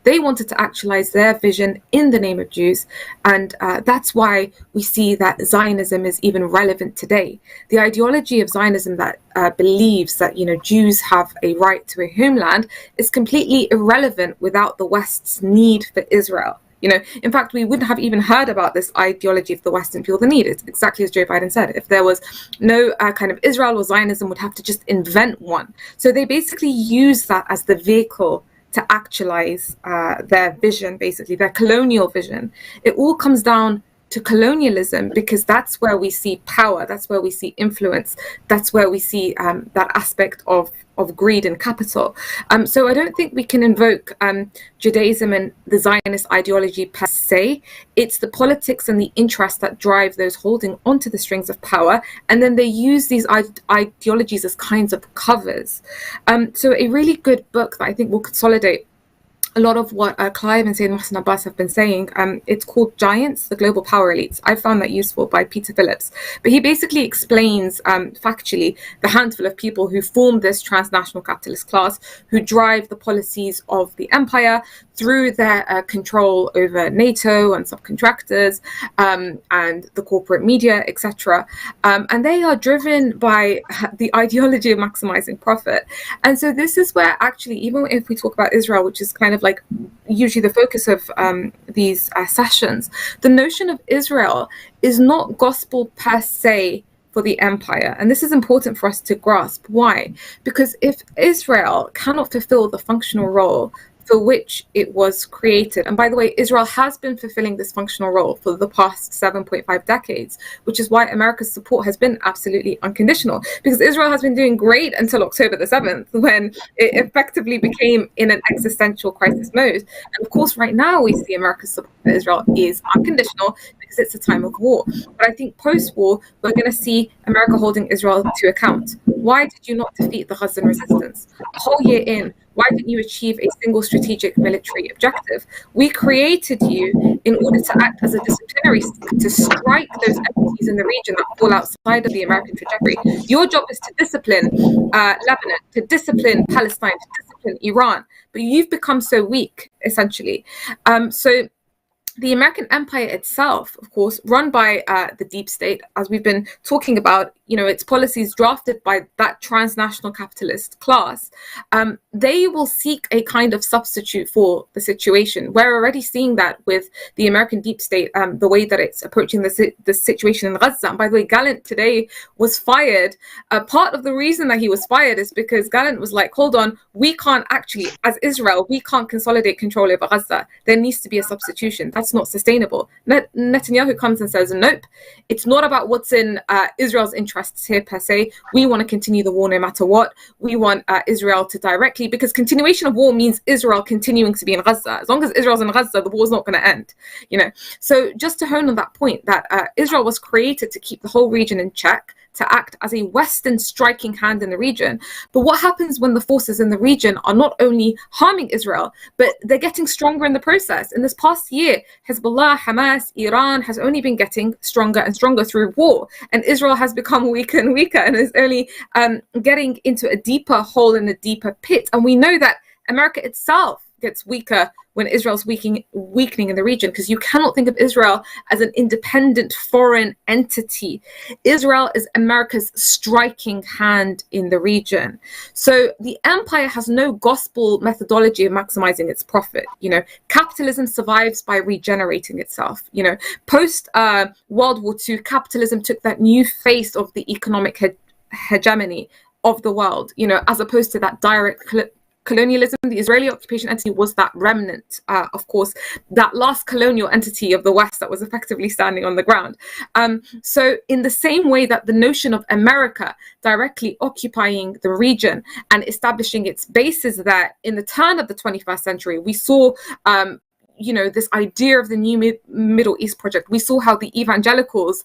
They wanted to actualize their vision in the name of Jews, and that's why we see that Zionism is even relevant today. The ideology of Zionism that believes that Jews have a right to a homeland is completely irrelevant without the West's need for Israel. In fact, we wouldn't have even heard about this ideology if the West didn't feel the need. It's exactly as Joe Biden said. If there was no kind of Israel or Zionism, would have to just invent one. So they basically use that as the vehicle to actualize their vision, basically, their colonial vision. It all comes down to colonialism, because that's where we see power, that's where we see influence, that's where we see that aspect of greed and capital. So I don't think we can invoke Judaism and the Zionist ideology per se. It's the politics and the interests that drive those holding onto the strings of power, and then they use these ideologies as kinds of covers. So a really good book that I think will consolidate a lot of what Clive and Syed Mohsin Abbas have been saying, it's called Giants, the Global Power Elites. I found that useful by Peter Phillips. But he basically explains factually the handful of people who form this transnational capitalist class, who drive the policies of the empire through their control over NATO and subcontractors and the corporate media, etc. And they are driven by the ideology of maximizing profit. And so this is where actually, even if we talk about Israel, which is kind of like usually the focus of these sessions, the notion of Israel is not gospel per se for the empire. And this is important for us to grasp. Why? Because if Israel cannot fulfill the functional role for which it was created. And by the way, Israel has been fulfilling this functional role for the past 7.5 decades, which is why America's support has been absolutely unconditional, because Israel has been doing great until October the 7th, when it effectively became in an existential crisis mode. And of course, right now we see America's support for Israel is unconditional because it's a time of war. But I think post-war, we're going to see America holding Israel to account. Why did you not defeat the Gazan resistance? A whole year in, why didn't you achieve a single strategic military objective? We created you in order to act as a disciplinary stick to strike those entities in the region that fall outside of the American trajectory. Your job is to discipline Lebanon, to discipline Palestine, to discipline Iran. But you've become so weak, essentially. So the American empire itself, of course, run by the deep state, as we've been talking about, its policies drafted by that transnational capitalist class, they will seek a kind of substitute for the situation. We're already seeing that with the American deep state, the way that it's approaching the situation in Gaza. And by the way, Gallant today was fired. Part of the reason that he was fired is because Gallant was like, hold on, we can't actually, as Israel, we can't consolidate control over Gaza. There needs to be a substitution. That's not sustainable. Netanyahu comes and says, nope, it's not about what's in Israel's interests here per se. We want to continue the war no matter what. We want Israel to directly, because continuation of war means Israel continuing to be in Gaza. As long as Israel's in Gaza, the war's not going to end. So just to hone on that point, that Israel was created to keep the whole region in check, to act as a Western striking hand in the region. But what happens when the forces in the region are not only harming Israel, but they're getting stronger in the process? In this past year, Hezbollah, Hamas, Iran has only been getting stronger and stronger through war. And Israel has become weaker and weaker and is only getting into a deeper hole and a deeper pit. And we know that America itself gets weaker when Israel's weakening in the region, because you cannot think of Israel as an independent foreign entity. Israel is America's striking hand in the region. So the empire has no gospel methodology of maximizing its profit. Capitalism survives by regenerating itself. Post World War II, capitalism took that new face of the economic hegemony of the world, as opposed to that direct colonialism. The Israeli occupation entity was that remnant, of course, that last colonial entity of the West that was effectively standing on the ground. So in the same way that the notion of America directly occupying the region and establishing its bases there in the turn of the 21st century, we saw this idea of the new Middle East project. We saw how the evangelicals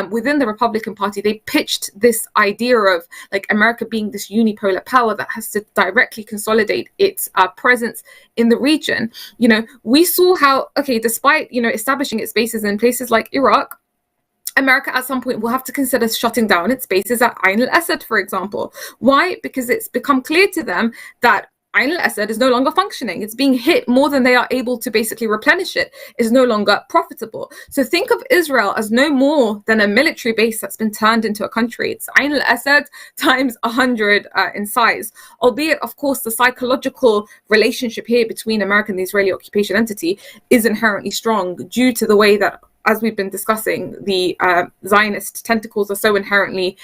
within the Republican Party, they pitched this idea of like America being this unipolar power that has to directly consolidate its presence in the region. We saw how, despite, establishing its bases in places like Iraq, America at some point will have to consider shutting down its bases at Ain al-Assad, for example. Why? Because it's become clear to them that Ain al-Assad is no longer functioning. It's being hit more than they are able to basically replenish it. It's no longer profitable. So think of Israel as no more than a military base that's been turned into a country. It's Ain al-Assad times 100 in size. Albeit, of course, the psychological relationship here between America and the Israeli occupation entity is inherently strong due to the way that, as we've been discussing, the Zionist tentacles are so inherently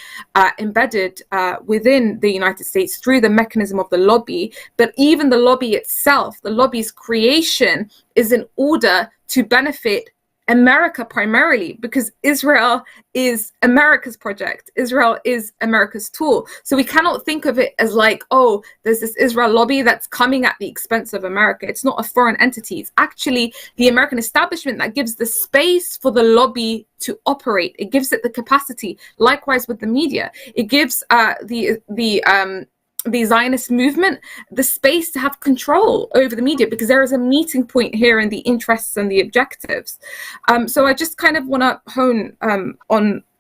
embedded within the United States through the mechanism of the lobby. But even the lobby itself, the lobby's creation is in order to benefit America primarily, because Israel is America's project. Israel is America's tool. So we cannot think of it as like, oh, there's this Israel lobby that's coming at the expense of America. It's not a foreign entity. It's actually the American establishment that gives the space for the lobby to operate. It gives it the capacity. Likewise with the media, it gives the Zionist movement the space to have control over the media, because there is a meeting point here in the interests and the objectives. So I just kind of want to hone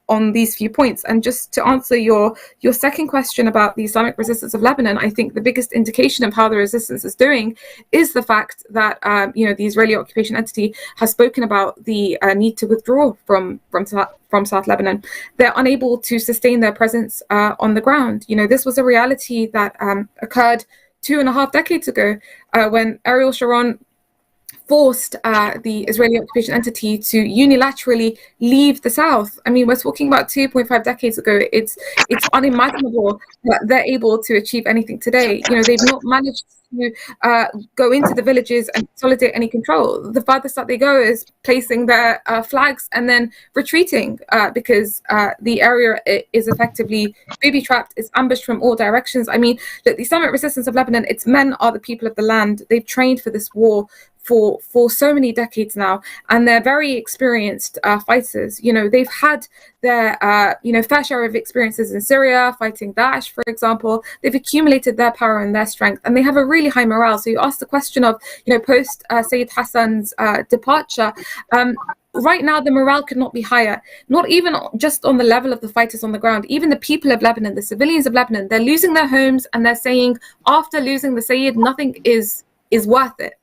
on these few points. And just to answer your second question about the Islamic resistance of Lebanon, I think the biggest indication of how the resistance is doing is the fact that the Israeli occupation entity has spoken about the need to withdraw from South Lebanon. They're unable to sustain their presence on the ground. This was a reality that occurred 2.5 decades ago when Ariel Sharon forced the Israeli occupation entity to unilaterally leave the south. I mean, we're talking about 2.5 decades ago. It's unimaginable that they're able to achieve anything today. They've not managed to go into the villages and consolidate any control. The farthest that they go is placing their flags and then retreating because the area is effectively booby-trapped, it's ambushed from all directions. I mean, the Islamic resistance of Lebanon, its men are the people of the land. They've trained for this war for so many decades now, and they're very experienced fighters. They've had their fair share of experiences in Syria, fighting Daesh, for example. They've accumulated their power and their strength, and they have a really high morale. So you asked the question of, post Sayyid Hassan's departure, right now the morale could not be higher, not even just on the level of the fighters on the ground. Even the people of Lebanon, the civilians of Lebanon, they're losing their homes, and they're saying, after losing the Sayyid, nothing is worth it.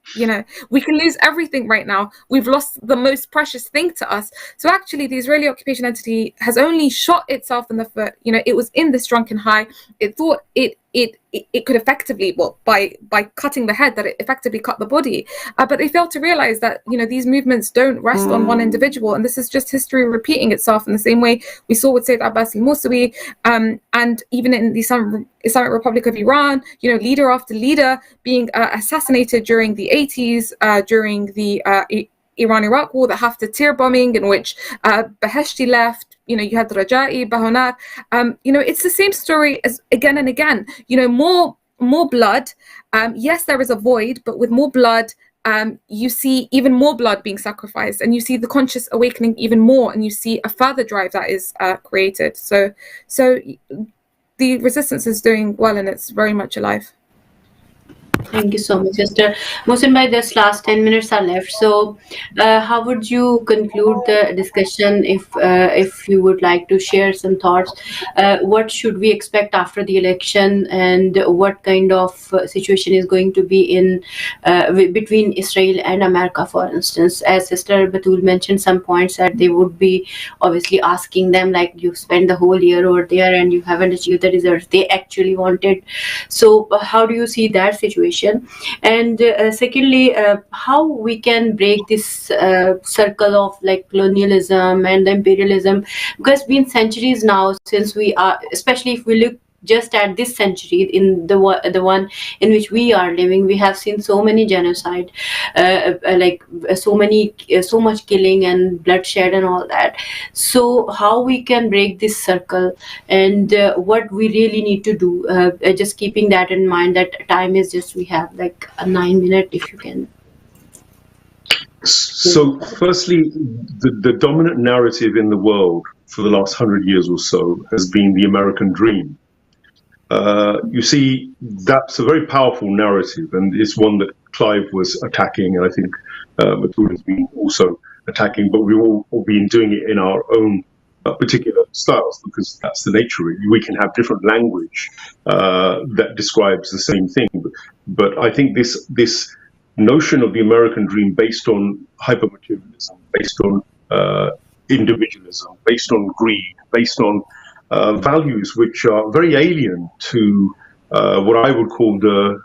We can lose everything right now. We've lost the most precious thing to us. So actually, the Israeli occupation entity has only shot itself in the foot. It was in this drunken high. It thought it could effectively, by cutting the head, that it effectively cut the body. But they failed to realize that, these movements don't rest on one individual. And this is just history repeating itself in the same way we saw with Sayyid Abbas al-Musawi, and even in the Islamic Republic of Iran, leader after leader being assassinated during the 80s, during the Iran-Iraq war, the Haftar tear bombing, in which Beheshti left. You had Raja'i, Bahonat. It's the same story as again and again. More blood. Yes, there is a void, but with more blood, you see even more blood being sacrificed, and you see the conscious awakening even more, and you see a further drive that is created. So the resistance is doing well, and it's very much alive. Thank you so much, Sister Mohsin bhai. This last 10 minutes are left. So, how would you conclude the discussion if you would like to share some thoughts? What should we expect after the election, and what kind of situation is going to be in between Israel and America, for instance? As Sister Batool mentioned some points that they would be obviously asking them, like, you spent the whole year over there and you haven't achieved the results they actually wanted. So, how do you see that situation? And secondly, how we can break this circle of like colonialism and imperialism, because it's been centuries now since we are, especially if we look just at this century, in the one in which we are living, we have seen so many genocide, so much killing and bloodshed and all that. So how we can break this circle, and what we really need to do, just keeping that in mind, that time is just, we have like a 9 minute, if you can. So firstly, the dominant narrative in the world for the last 100 years or so has been the American dream. You see, that's a very powerful narrative, and it's one that Clive was attacking, and I think Batool has been also attacking, but we've all been doing it in our own particular styles, because that's the nature of it. We can have different language that describes the same thing, but I think this notion of the American dream based on hypermaterialism, based on individualism, based on greed, based on values which are very alien to what I would call the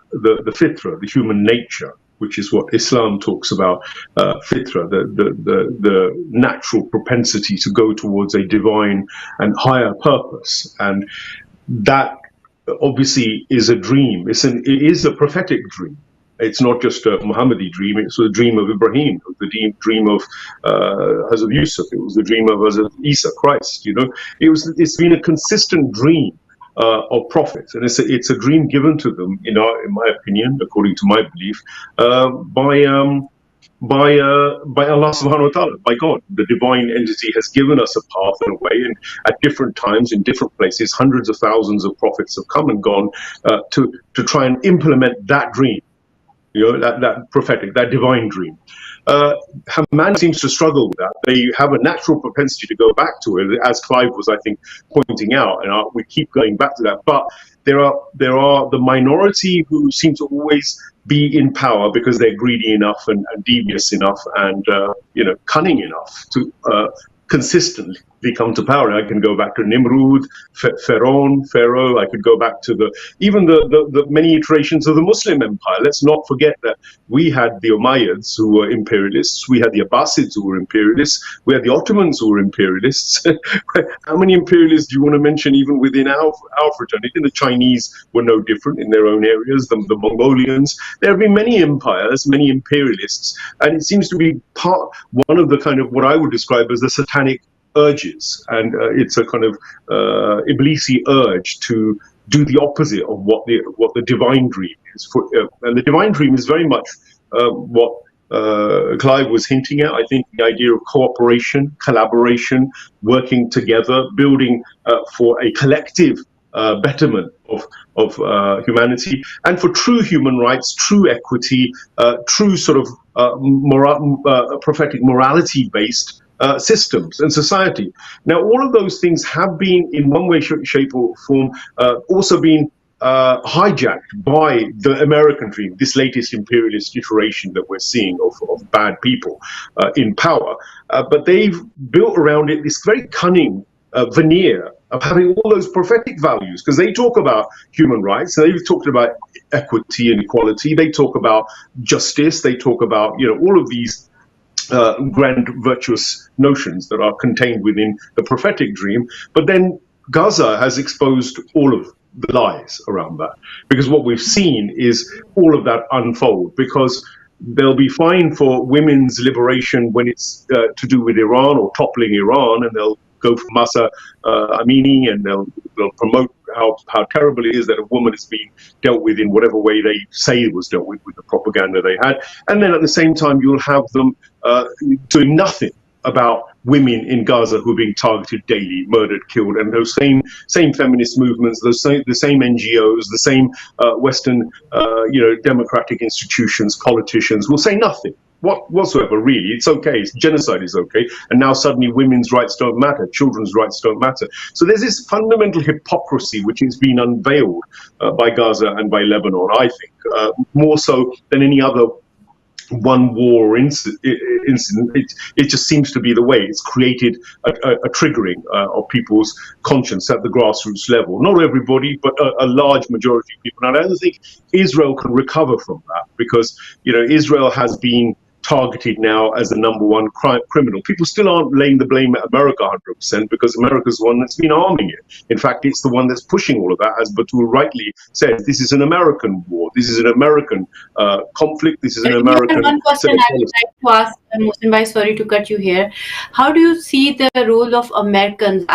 fitra, the human nature, which is what Islam talks about, fitra, the natural propensity to go towards a divine and higher purpose. And that obviously is a dream. It is a prophetic dream. It's not just a Muhammadi dream. It's the dream of Ibrahim. It was the dream of Hazrat Yusuf. It was the dream of Hazrat Isa, Christ. It's been a consistent dream of prophets, and it's a dream given to them, in my opinion, according to my belief, by by Allah subhanahu wa ta'ala, by God. The divine entity has given us a path and a way, and at different times, in different places, hundreds of thousands of prophets have come and gone to try and implement that dream, that prophetic, that divine dream. Man seems to struggle with that. They have a natural propensity to go back to it, as Clive was, I think, pointing out, and we keep going back to that. But there are the minority who seem to always be in power because they're greedy enough and devious enough and cunning enough to consistently come to power. I can go back to Nimrud, Pharaoh. I could go back to even the many iterations of the Muslim empire. Let's not forget that we had the Umayyads who were imperialists. We had the Abbasids who were imperialists. We had the Ottomans who were imperialists. How many imperialists do you want to mention even within our fraternity? The Chinese were no different in their own areas. The Mongolians. There have been many empires, many imperialists, and it seems to be one of the kind of what I would describe as the satanic urges, and it's a kind of Iblisi urge to do the opposite of what the divine dream is. And the divine dream is very much what Clive was hinting at. I think the idea of cooperation, collaboration, working together, building for a collective betterment of humanity, and for true human rights, true equity, true sort of prophetic morality-based systems and society. Now, all of those things have been, in one way, shape, or form, also been hijacked by the American dream, this latest imperialist iteration that we're seeing of bad people in power. But they've built around it this very cunning veneer of having all those prophetic values, because they talk about human rights, they've talked about equity and equality, they talk about justice, they talk about all of these grand virtuous notions that are contained within the prophetic dream. But then Gaza has exposed all of the lies around that, because what we've seen is all of that unfold, because they'll be fine for women's liberation when it's to do with Iran or toppling Iran, and they'll go for Masa Amini, and they'll promote how terrible it is that a woman is being dealt with in whatever way they say it was dealt with the propaganda they had. And then at the same time, you'll have them doing nothing about women in Gaza who are being targeted daily, murdered, killed, and those same feminist movements, the same NGOs, the same Western democratic institutions, politicians will say nothing whatsoever, really. It's okay, genocide is okay, and now suddenly women's rights don't matter, children's rights don't matter. So there's this fundamental hypocrisy which is being unveiled by Gaza and by Lebanon, I think, more so than any other one war or incident. It just seems to be the way. It's created a triggering of people's conscience at the grassroots level. Not everybody, but a large majority of people. And I don't think Israel can recover from that, because Israel has been targeted now as the number one criminal. People still aren't laying the blame at America 100%, because America's the one that's been arming it. In fact, it's the one that's pushing all of that. As Batool rightly says, this is an American war. This is an American conflict. This is an American... One question I would like to ask, Mohsin bhai, sorry to cut you here. How do you see the role of Americans?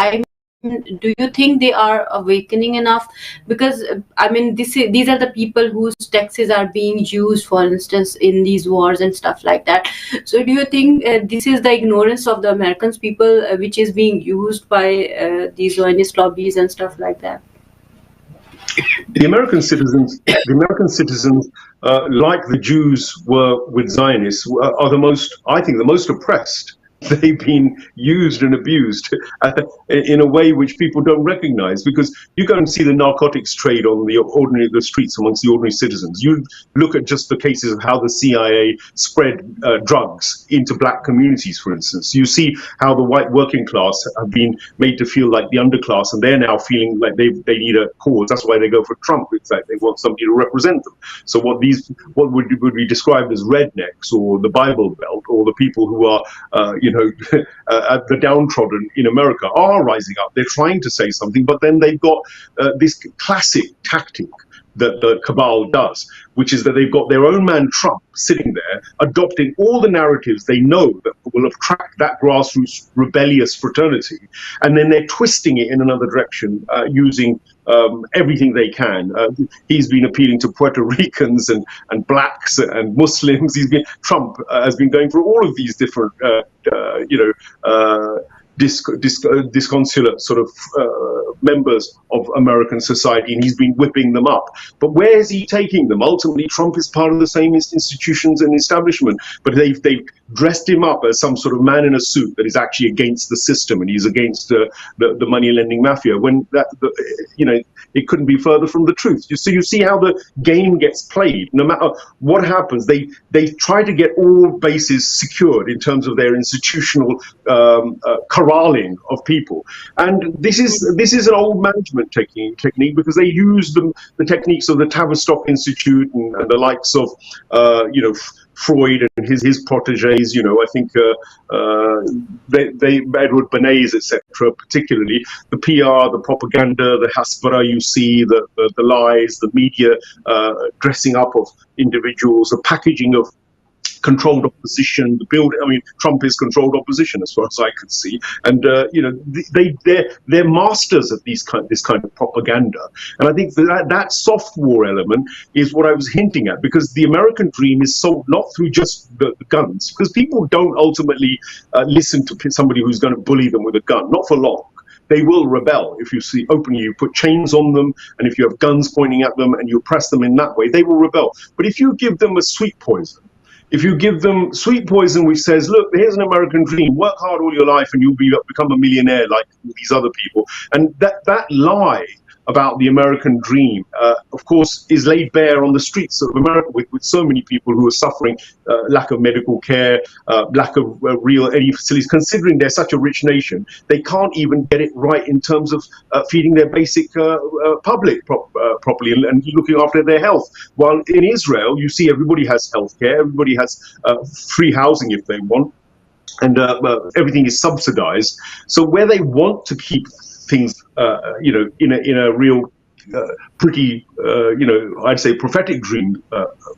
Do you think they are awakening enough? Because these are the people whose taxes are being used, for instance, in these wars and stuff like that. So do you think this is the ignorance of the Americans people which is being used by these Zionist lobbies and stuff like that? The American citizens, like the Jews were with Zionists, are the most oppressed. They've been used and abused in a way which people don't recognize, because you go and see the narcotics trade on the streets amongst the ordinary citizens. You look at just the cases of how the CIA spread drugs into black communities, for instance. You see how the white working class have been made to feel like the underclass, and they're now feeling like they need a cause. That's why they go for Trump. It's like they want somebody to represent them. So what would be described as rednecks, or the Bible Belt, or the people who are the downtrodden in America are rising up. They're trying to say something, but then they've got this classic tactic that the cabal does, which is that they've got their own man Trump sitting there adopting all the narratives they know that will attract that grassroots rebellious fraternity, and then they're twisting it in another direction using everything they can. He's been appealing to Puerto Ricans and blacks and Muslims. Trump has been going through all of these different, disconsolate sort of members of American society, and he's been whipping them up. But where is he taking them? Ultimately, Trump is part of the same institutions and establishment, but they've dressed him up as some sort of man in a suit that is actually against the system, and he's against the money lending mafia, when it couldn't be further from the truth. You see how the game gets played. No matter what happens, they try to get all bases secured in terms of their institutional corralling of people. And this is an old management technique, because they use the techniques of the Tavistock Institute and the likes of Freud and his proteges. I think Edward Bernays, etc., particularly the PR, the propaganda, the Hasbara, you see the lies, the media dressing up of individuals, the packaging of controlled opposition, Trump is controlled opposition as far as I can see, and they're masters of this kind of propaganda. And I think that soft war element is what I was hinting at, because the American dream is sold not through just the guns, because people don't ultimately listen to somebody who's going to bully them with a gun, not for long. They will rebel if you see openly, you put chains on them, and if you have guns pointing at them and you oppress them in that way, they will rebel. But if you give them a sweet poison, if you give them sweet poison which says, look, here's an American dream, work hard all your life and you'll become a millionaire like these other people. And that lie about the American dream, of course, is laid bare on the streets of America with so many people who are suffering lack of medical care, lack of any facilities. Considering they're such a rich nation, they can't even get it right in terms of feeding their basic public properly and looking after their health. While in Israel, you see everybody has health care, everybody has free housing if they want, and everything is subsidized. So where they want to keep things, in a real pretty, I'd say prophetic dream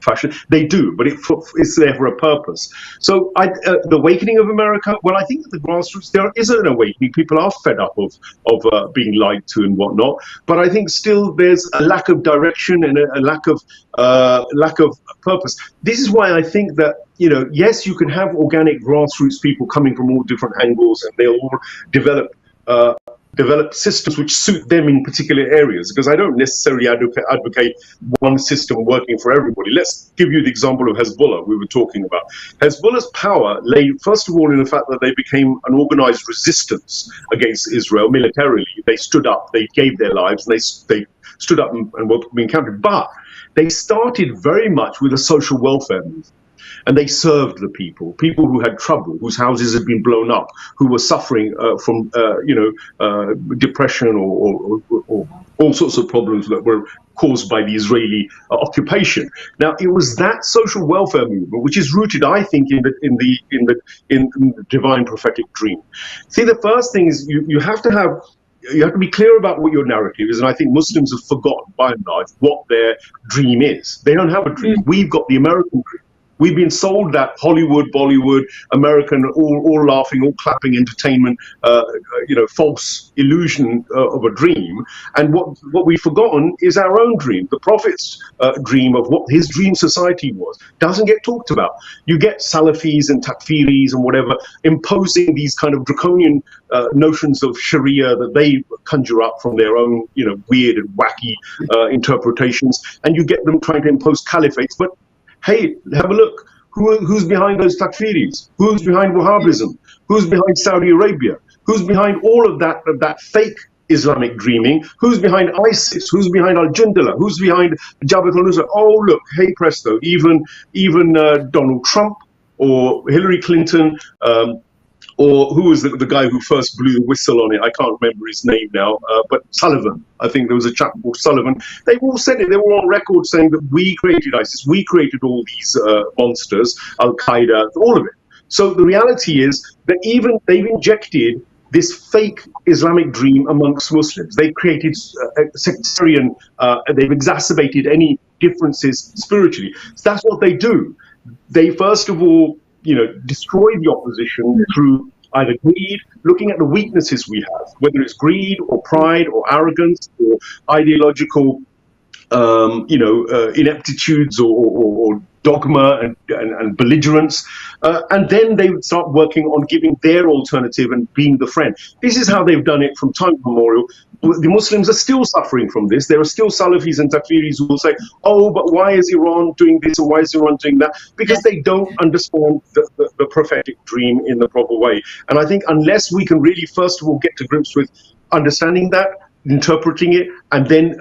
fashion, they do, but it's there for a purpose. So the awakening of America, well, I think at the grassroots there is an awakening. People are fed up of being lied to and whatnot, but I think still there's a lack of direction and a lack of purpose. This is why I think that, yes, you can have organic grassroots people coming from all different angles, and they'll all develop systems which suit them in particular areas, because I don't necessarily advocate one system working for everybody. Let's give you the example of Hezbollah we were talking about. Hezbollah's power lay, first of all, in the fact that they became an organized resistance against Israel militarily. They stood up, they gave their lives, and they stood up and were being counted. But they started very much with a social welfare movement. And they served the people who had trouble, whose houses had been blown up, who were suffering from, depression or all sorts of problems that were caused by the Israeli occupation. Now, it was that social welfare movement which is rooted, I think, in the divine prophetic dream. See, the first thing is you have to be clear about what your narrative is, and I think Muslims have forgotten, by and large, what their dream is. They don't have a dream. We've got the American dream. We've been sold that Hollywood, Bollywood, American, all laughing, all clapping entertainment, false illusion of a dream. And what we've forgotten is our own dream. The Prophet's dream of what his dream society was doesn't get talked about. You get Salafis and Takfiris and whatever imposing these kind of draconian notions of Sharia that they conjure up from their own, weird and wacky interpretations. And you get them trying to impose caliphates. But hey, have a look. Who's behind those takfiris? Who's behind Wahhabism? Who's behind Saudi Arabia? Who's behind all of that fake Islamic dreaming? Who's behind ISIS? Who's behind Al-Jundullah? Who's behind Jabhat al-Nusra? Oh, look, hey presto, even Donald Trump or Hillary Clinton, or who was the guy who first blew the whistle on it? I can't remember his name now, but Sullivan. I think there was a chap called Sullivan. They all said it. They were on record saying that we created ISIS. We created all these monsters, Al-Qaeda, all of it. So the reality is that even they've injected this fake Islamic dream amongst Muslims. They've created a sectarian, they've exacerbated any differences spiritually. So that's what they do. They, first of all, destroy the opposition through either greed, looking at the weaknesses we have, whether it's greed or pride or arrogance or ideological ineptitudes or dogma and belligerence, and then they would start working on giving their alternative and being the friend. This is how they've done it from time immemorial. The Muslims are still suffering from this. There are still Salafis and Takfiris who will say, oh, but why is Iran doing this or why is Iran doing that? Because they don't understand the prophetic dream in the proper way. And I think unless we can really, first of all, get to grips with understanding that, interpreting it, and then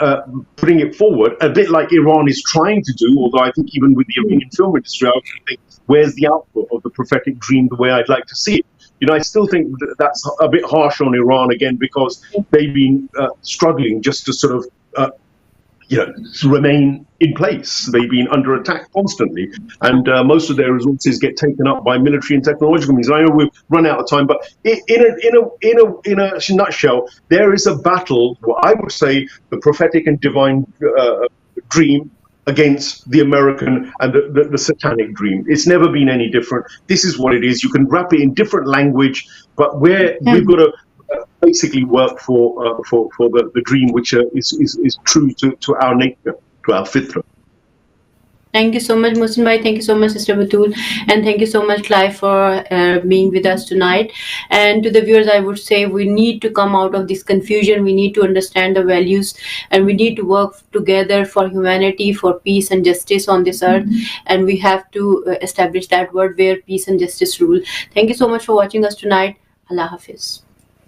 putting it forward, a bit like Iran is trying to do, although I think even with the Iranian film industry, I think, where's the output of the prophetic dream the way I'd like to see it? I still think that's a bit harsh on Iran again, because they've been struggling just to sort of remain in place. They've been under attack constantly, and most of their resources get taken up by military and technological means. I know we've run out of time, but in a nutshell, there is a battle, what I would say, the prophetic and divine dream against the American and the satanic dream. It's never been any different. This is what it is. You can wrap it in different language, but we've got to basically work for the dream which is true to our nature, to our fitra. Thank you so much, Mohsin bhai. Thank you so much, Sister Batool. And thank you so much, Clive, for being with us tonight. And to the viewers, I would say we need to come out of this confusion. We need to understand the values, and we need to work together for humanity, for peace and justice on this earth. And we have to establish that world where peace and justice rule. Thank you so much for watching us tonight. Allah Hafiz.